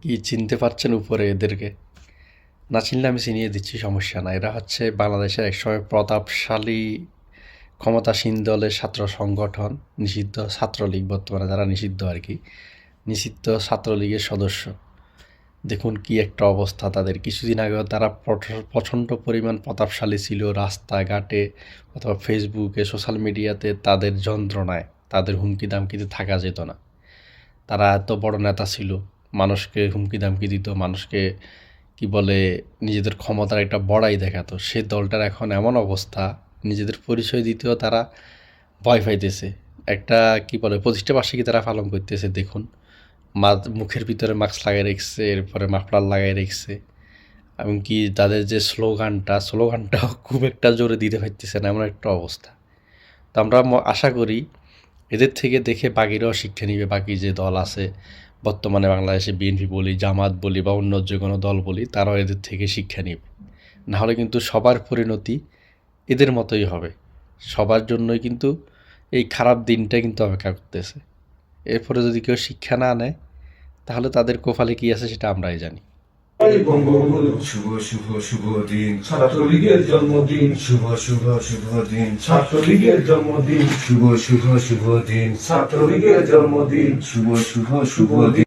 কি চিনতে পারছেন উপরে এদেরকে? না চিনলে আমি চিনিয়ে দিচ্ছি, সমস্যা না। এরা হচ্ছে বাংলাদেশের একসময় প্রতাপশালী ক্ষমতাসীন দলের ছাত্র সংগঠন, নিষিদ্ধ ছাত্রলীগ, বর্তমানে যারা নিষিদ্ধ আর কি, নিষিদ্ধ ছাত্রলীগের সদস্য। দেখুন কি একটা অবস্থা তাদের। কিছুদিন আগেও তারা প্রচণ্ড পরিমাণ প্রতাপশালী ছিল। রাস্তাঘাটে অথবা ফেসবুকে, সোশ্যাল মিডিয়াতে তাদের যন্ত্রণায়, তাদের হুমকি দামকিতে থাকা যেত না। তারা এত বড় নেতা ছিল, মানুষকে হুমকি দামকি দিত, মানুষকে কি বলে নিজেদের ক্ষমতার একটা বড়াই দেখাতো। সেই দলটার এখন এমন অবস্থা, নিজেদের পরিচয় দিতেও তারা ভয় পাইতেছে। একটা কি বলে প্রতিষ্ঠা বার্ষিকী তারা পালন করতেছে, দেখুন। মুখের ভিতরে মাস্ক লাগাই রেখেছে, এরপরে মাফলার লাগাই রেখেছে। এমনকি তাদের যে স্লোগানটাও খুব একটা জোরে দিতে পারতেছে না, এমন একটা অবস্থা। তো আমরা আশা করি এদের থেকে দেখে বাকিরাও শিক্ষা নিবে। বাকি যে দল আছে বর্তমানে বাংলাদেশে, বিএনপি বলি, জামাত বলি বা অন্য যে কোনো দল বলি, তারাও এদের থেকে শিক্ষা নিবে। নাহলে কিন্তু সবার পরিণতি এদের মতোই হবে। সবার জন্যই কিন্তু এই খারাপ দিনটা কিন্তু অপেক্ষা করতেছে। এরপরে যদি কেউ শিক্ষা না নেয়, তাহলে তাদের কপালে কি আছে সেটা আমরাই জানি। বঙ্গবন্ধু শুভ শুভ শুভ দিন, ছাত্রলীগের জন্মদিন, শুভ শুভ শুভ দিন, ছাত্রলীগের জন্মদিন, শুভ শুভ শুভ দিন, ছাত্রলীগের জন্মদিন, শুভ শুভ শুভ দিন।